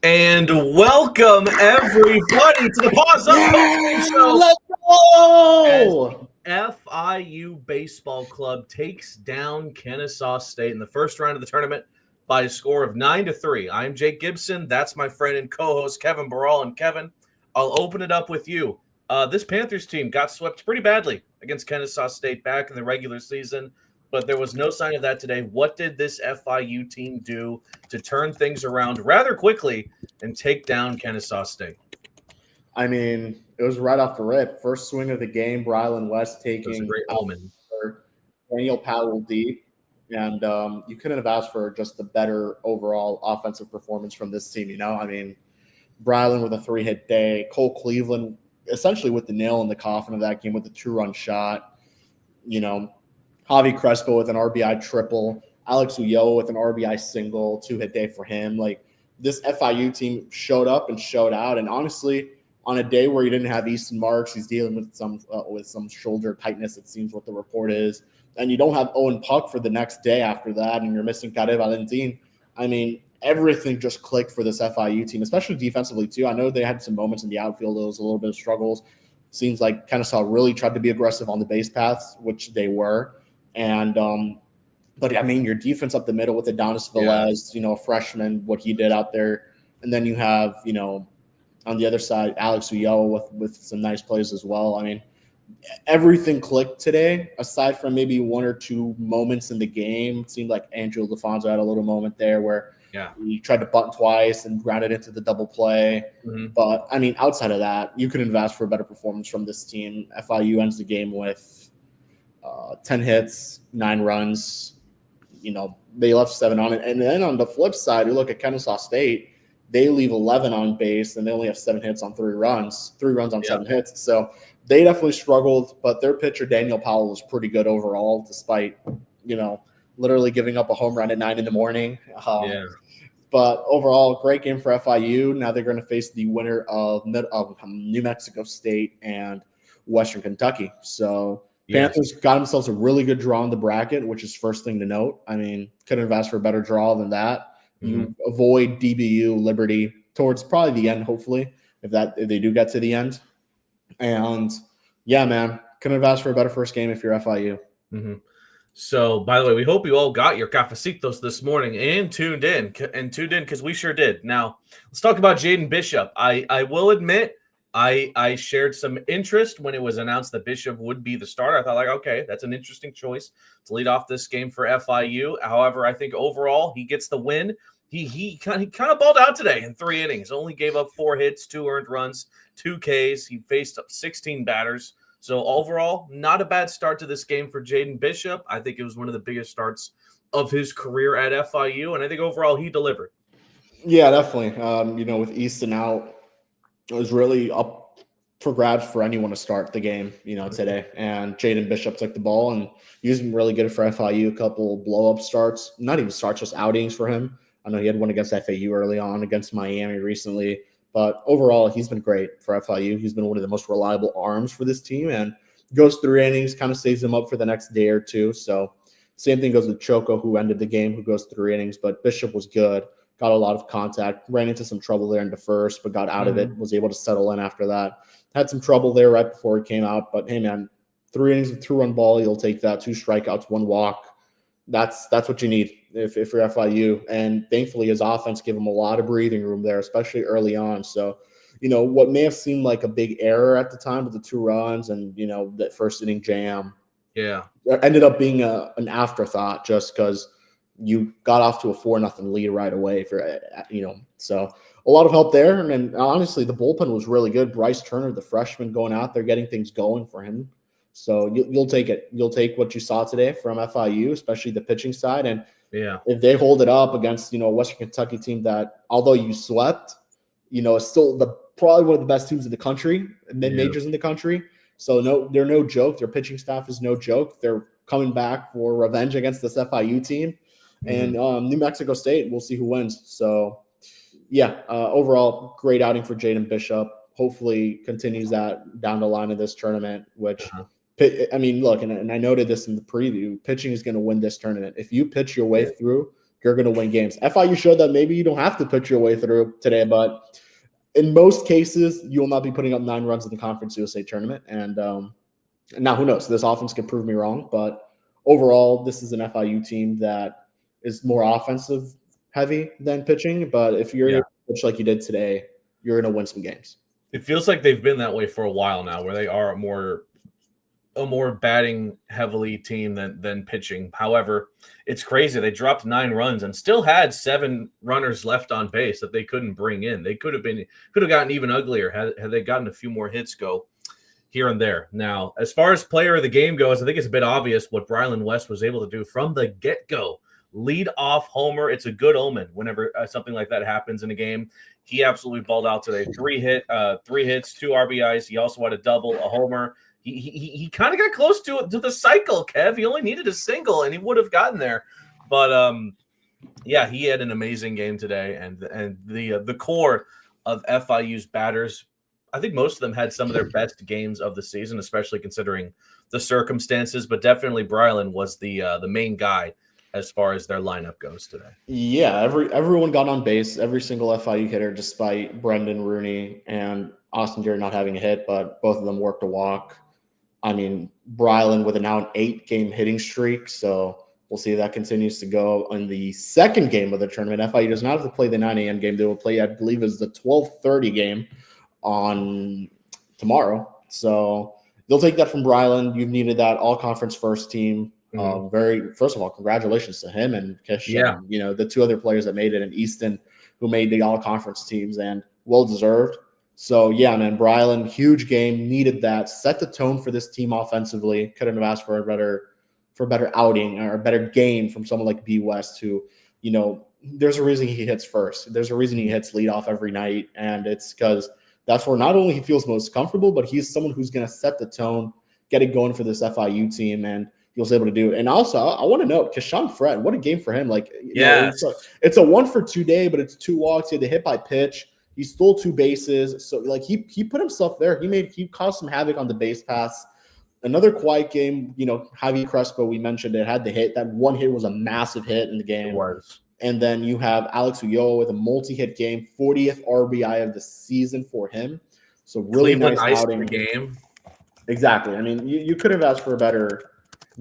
And welcome everybody to the Paws Postgame show. Let's go! FIU Baseball Club takes down Kennesaw State in the first round of the tournament by a score of 9-3. I'm Jake Gibson. That's my friend and co-host Kevin Barral. And Kevin, I'll open it up with you. This Panthers team got swept pretty badly against Kennesaw State back in the regular season, but there was no sign of that today. What did this FIU team do to turn things around rather quickly and take down Kennesaw State? I mean, it was right off the rip. First swing of the game, Brylan West taking a great omen. Daniel Powell deep, and you couldn't have asked for just a better overall offensive performance from this team. You know, I mean, Brylan with a 3-hit day, Cole Cleveland essentially with the nail in the coffin of that game with the 2-run shot. You know, Javi Crespo with an RBI triple, Alex Ulloa with an RBI single, 2-hit day for him. Like, this FIU team showed up and showed out, and honestly, on a day where you didn't have Easton Marks, he's dealing with some shoulder tightness, it seems what the report is, and you don't have Owen Puck for the next day after that, and you're missing Kade Valentin. I mean, everything just clicked for this FIU team, especially defensively too. I know they had some moments in the outfield. There was a little bit of struggles. Seems like Kennesaw really tried to be aggressive on the base paths, which they were. And but I mean, your defense up the middle with Adonis Velez, you know, a freshman, what he did out there, and then you have, you know, on the other side, Alex Ulloa with some nice plays as well. I mean, everything clicked today, aside from maybe one or two moments in the game. It seemed like Andrew LaFonso had a little moment there where he tried to bunt twice and grounded into the double play. Mm-hmm. But, I mean, outside of that, you couldn't have asked for a better performance from this team. FIU ends the game with 10 hits, 9 runs. You know, they left 7 on it. And then on the flip side, you look at Kennesaw State, they leave 11 on base, and they only have 7 hits on 3 runs. 3 runs on 7 hits. So they definitely struggled, but their pitcher, Daniel Powell, was pretty good overall, despite, you know, literally giving up a home run at 9 in the morning. But overall, great game for FIU. Now they're going to face the winner of New Mexico State and Western Kentucky. So Panthers got themselves a really good draw in the bracket, which is first thing to note. I mean, couldn't have asked for a better draw than that. You avoid DBU, Liberty towards probably the end, hopefully, if they do get to the end. And yeah, man, couldn't have asked for a better first game if you're FIU. Mm-hmm. So, by the way, we hope you all got your cafecitos this morning and tuned in because we sure did. Now, let's talk about Jaden Bishop. I will admit I shared some interest when it was announced that Bishop would be the starter. I thought, like, okay, that's an interesting choice to lead off this game for FIU. However, I think overall he gets the win. He kind of balled out today in 3 innings. Only gave up 4 hits, 2 earned runs, 2 Ks. He faced up 16 batters. So overall, not a bad start to this game for Jaden Bishop. I think it was one of the biggest starts of his career at FIU, and I think overall he delivered. Yeah, definitely. You know, with Easton out, it was really up for grabs for anyone to start the game, you know, today. And Jaden Bishop took the ball, and he was really good for FIU. A couple blow-up starts, not even starts, just outings for him. I know he had one against FAU early on, against Miami recently. But overall, he's been great for FIU. He's been one of the most reliable arms for this team, and goes 3 innings, kind of saves him up for the next day or two. So same thing goes with Choco, who ended the game, who goes 3 innings. But Bishop was good, got a lot of contact, ran into some trouble there in the first, but got out of it, was able to settle in after that. Had some trouble there right before he came out. But, hey, man, 3 innings with 2-run ball, you'll take that. 2 strikeouts, 1 walk. That's what you need if you're FIU. And thankfully, his offense gave him a lot of breathing room there, especially early on. So, you know, what may have seemed like a big error at the time with the 2 runs and, you know, that first inning jam, ended up being an afterthought just because you got off to a 4-0 lead right away for, you know. So a lot of help there. And honestly, the bullpen was really good. Bryce Turner, the freshman, going out there, getting things going for him. So you'll take it. You'll take what you saw today from FIU, especially the pitching side. And if they hold it up against, you know, a Western Kentucky team that, although you swept, you know, is still probably one of the best teams in the country, mid-majors in the country. So they're no joke. Their pitching staff is no joke. They're coming back for revenge against this FIU team. And New Mexico State, we'll see who wins. So, overall, great outing for Jaden Bishop. Hopefully continues that down the line of this tournament, which I mean, look, and I noted this in the preview, pitching is going to win this tournament. If you pitch your way through, you're going to win games. FIU showed that maybe you don't have to put your way through today, but in most cases, you will not be putting up 9 runs in the Conference USA tournament. And now who knows? This offense could prove me wrong, but overall, this is an FIU team that is more offensive heavy than pitching. But if you're able to pitch like you did today, you're going to win some games. It feels like they've been that way for a while now, where they are a more batting heavily team than pitching. However, it's crazy. They dropped 9 runs and still had 7 runners left on base that they couldn't bring in. They could have gotten even uglier had they gotten a few more hits go here and there. Now, as far as player of the game goes, I think it's a bit obvious what Brylan West was able to do from the get-go. Lead off homer. It's a good omen whenever something like that happens in a game. He absolutely balled out today. 3 hits, 2 RBIs. He also had a double, a homer. He kind of got close to the cycle, Kev. He only needed a single, and he would have gotten there. But yeah, he had an amazing game today, and the core of FIU's batters, I think most of them had some of their best games of the season, especially considering the circumstances. But definitely, Brylan was the main guy as far as their lineup goes today. Yeah, everyone got on base, every single FIU hitter, despite Brendan Rooney and Austin Gary not having a hit, but both of them worked a walk. I mean, Brylan with now an 8-game hitting streak, so we'll see if that continues to go in the second game of the tournament. FIU does not have to play the 9 a.m. game. They will play, I believe, is the 12:30 game on tomorrow. So they'll take that from Brylan. You've needed that all-conference first team. First of all, congratulations to him and Kish. Yeah. The 2 other players that made it, and Easton, who made the all-conference teams, and well-deserved. So, yeah, man, Brylan, huge game, needed that, set the tone for this team offensively. Couldn't have asked for a better outing or a better game from someone like B. West, who, there's a reason he hits first. There's a reason he hits leadoff every night, and it's because that's where not only he feels most comfortable, but he's someone who's going to set the tone, get it going for this FIU team, and he was able to do it. And also, I want to note, Keshawn Fred, what a game for him. It's a 1-for-2 day, but it's 2 walks. He had the hit by pitch. He stole 2 bases. So, he put himself there. He caused some havoc on the base pass. Another quiet game, Javi Crespo, we mentioned it, had the hit. That one hit was a massive hit in the game. It was. And then you have Alex Ulloa with a multi-hit game, 40th RBI of the season for him. So really Cleveland nice iced outing. the game. Exactly. I mean, you could have asked for a better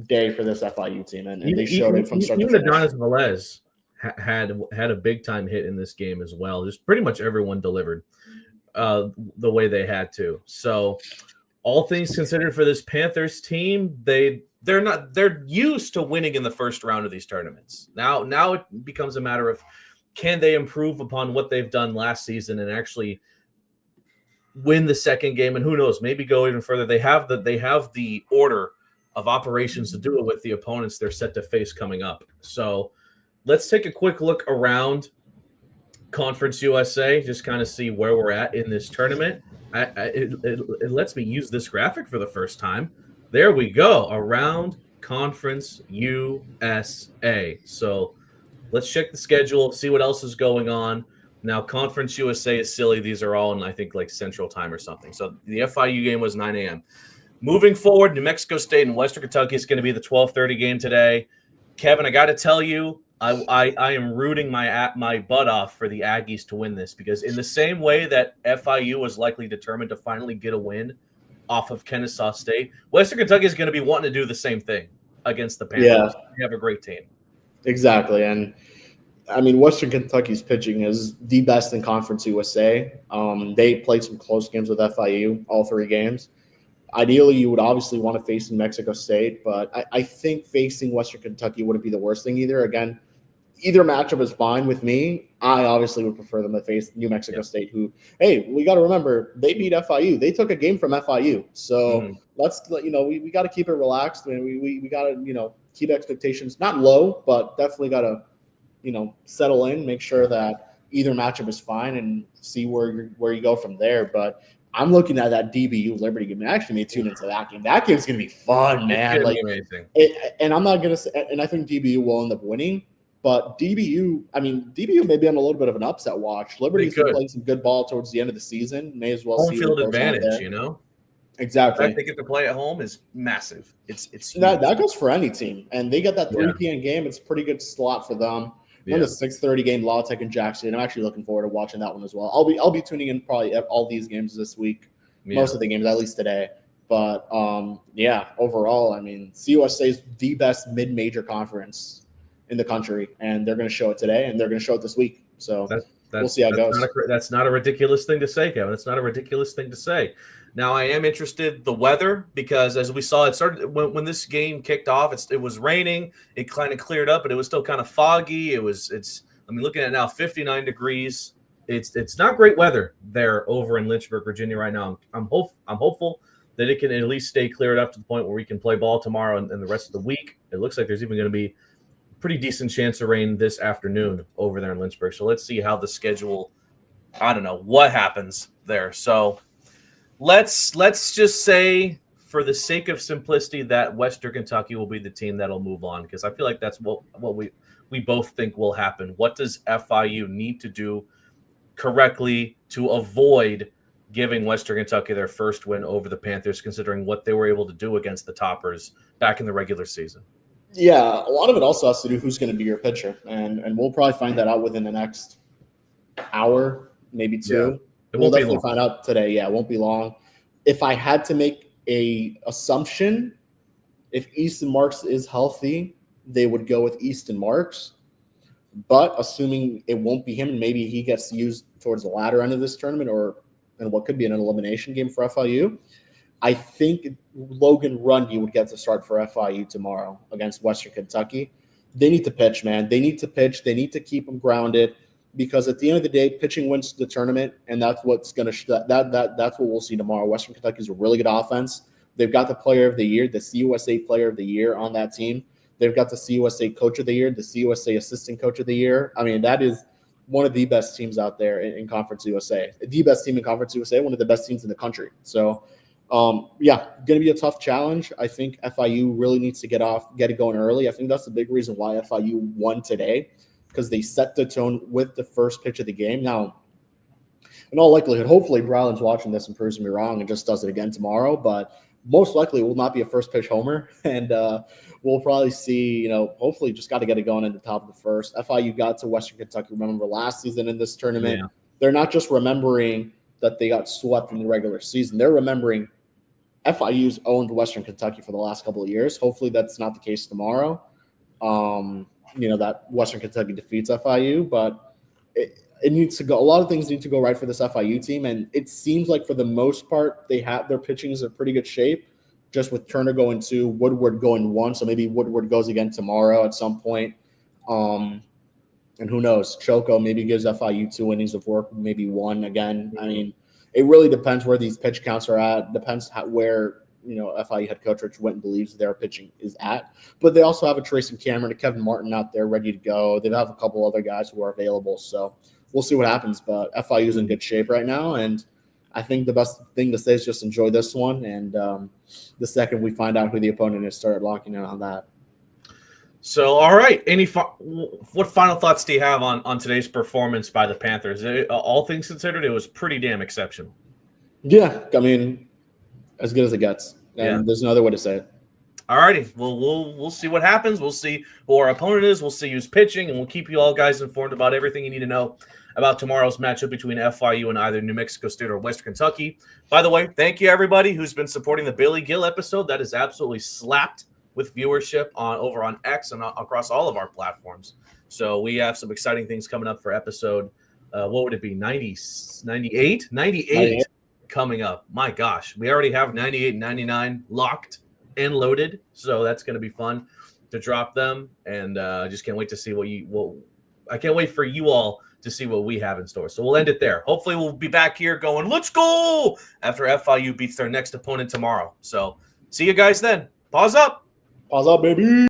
day for this FIU team, and they showed it from start to finish. Even Adonis Velez had a big-time hit in this game as well. Just pretty much everyone delivered the way they had to. So all things considered for this Panthers team, they're used to winning in the first round of these tournaments. Now it becomes a matter of, can they improve upon what they've done last season and actually win the second game, and who knows, maybe go even further. They have the order of operations to do it with the opponents they're set to face coming up. So let's take a quick look around Conference USA, just kind of see where we're at in this tournament. It lets me use this graphic for the first time. There we go, around Conference USA. So let's check the schedule, see what else is going on. Now, Conference USA is silly. These are all in, I think, like Central Time or something. So the FIU game was 9 a.m. Moving forward, New Mexico State and Western Kentucky is going to be the 12:30 game today. Kevin, I got to tell you, I am rooting my butt off for the Aggies to win this, because in the same way that FIU was likely determined to finally get a win off of Kennesaw State, Western Kentucky is going to be wanting to do the same thing against the Panthers. Yeah. They have a great team. Exactly, and I mean, Western Kentucky's pitching is the best in Conference USA. They played some close games with FIU, all 3 games. Ideally, you would obviously want to face New Mexico State, but I think facing Western Kentucky wouldn't be the worst thing either. Again, either matchup is fine with me. I obviously would prefer them to face New Mexico State, who, hey, we got to remember, they beat FIU. They took a game from FIU. So we got to keep it relaxed. I mean, we got to, keep expectations not low, but definitely got to, settle in, make sure that either matchup is fine and see where you go from there. But I'm looking at that DBU Liberty game. I actually may tune into that game. That game's going to be fun, man. It's amazing. And I'm not going to say – and I think DBU will end up winning. But DBU may be on a little bit of an upset watch. Liberty's been playing some good ball towards the end of the season. May as well see home field advantage, Exactly. The fact they get to play at home is massive. It's that goes for any team. And they got that 3 p.m. game. It's a pretty good slot for them. Then the 6:30 game, La Tech and Jackson. I'm actually looking forward to watching that one as well. I'll be tuning in probably at all these games this week, most of the games, at least today. But yeah, overall, I mean, CUSA is the best mid-major conference in the country, and they're going to show it today, and they're going to show it this week. So we'll see how it goes. That's not a ridiculous thing to say, Kevin. That's not a ridiculous thing to say. Now, I am interested the weather, because as we saw, it started when this game kicked off. It was raining. It kind of cleared up, but it was still kind of foggy. Looking at it now, 59 degrees. It's not great weather there over in Lynchburg, Virginia right now. I'm hopeful that it can at least stay cleared up to the point where we can play ball tomorrow and the rest of the week. It looks like there's even going to be a pretty decent chance of rain this afternoon over there in Lynchburg. So let's see how the schedule, I don't know what happens there. So let's just say, for the sake of simplicity, that Western Kentucky will be the team that'll move on, because I feel like that's what we both think will happen. What does FIU need to do correctly to avoid giving Western Kentucky their first win over the Panthers, considering what they were able to do against the Toppers back in the regular season? Yeah, a lot of it also has to do who's going to be your pitcher, and we'll probably find that out within the next hour, maybe two. Yeah, we'll definitely find out today. Yeah, it won't be long. If I had to make a assumption, if Easton Marks is healthy, they would go with Easton Marks. But assuming it won't be him, and maybe he gets used towards the latter end of this tournament, or in what could be an elimination game for FIU, I think Logan Runge would get to start for FIU tomorrow against Western Kentucky. They need to pitch, man. They need to pitch. They need to keep them grounded, because at the end of the day, pitching wins the tournament, and that's what's going to that's what we'll see tomorrow. Western Kentucky is a really good offense. They've got the player of the year, the CUSA player of the year on that team. They've got the CUSA coach of the year, the CUSA assistant coach of the year. I mean, that is one of the best teams out there in Conference USA. The best team in Conference USA, one of the best teams in the country. So, yeah, going to be a tough challenge. I think FIU really needs to get it going early. I think that's the big reason why FIU won today, because they set the tone with the first pitch of the game. Now, in all likelihood, hopefully Brylan's watching this and proves me wrong and just does it again tomorrow, but most likely it will not be a first pitch homer, and we'll probably see, hopefully just got to get it going at the top of the first. FIU got to Western Kentucky, remember, last season in this tournament. Yeah. They're not just remembering that they got swept in the regular season. They're remembering FIU's owned Western Kentucky for the last couple of years. Hopefully that's not the case tomorrow. That Western Kentucky defeats FIU, but it needs to go. A lot of things need to go right for this FIU team, and it seems like for the most part their pitching is in pretty good shape. Just with Turner going 2, Woodward going 1, so maybe Woodward goes again tomorrow at some point. And who knows? Choco maybe gives FIU 2 innings of work, maybe 1 again. I mean, it really depends where these pitch counts are at. Depends where FIU head coach Rich Winton believes their pitching is at. But they also have a Tracy Cameron, a Kevin Martin out there ready to go. They have a couple other guys who are available. So we'll see what happens. But FIU is in good shape right now, and I think the best thing to say is just enjoy this one. And the second we find out who the opponent is, start locking in on that. So, all right. What final thoughts do you have on today's performance by the Panthers? All things considered, it was pretty damn exceptional. Yeah, I mean, as good as it gets. And there's no other way to say it. All righty. Well, we'll see what happens. We'll see who our opponent is. We'll see who's pitching, and we'll keep you all guys informed about everything you need to know about tomorrow's matchup between FIU and either New Mexico State or Western Kentucky. By the way, thank you, everybody who's been supporting the Billy Gill episode. That is absolutely slapped with viewership over on X and across all of our platforms. So we have some exciting things coming up for episode, what would it be, 98 coming up. My gosh, we already have 98 and 99 locked and loaded, so that's going to be fun to drop them, and I just can't wait to see I can't wait for you all to see what we have in store. So we'll end it there. Hopefully we'll be back here going, let's go, after FIU beats their next opponent tomorrow. So see you guys then. Paws up. Paws up, baby.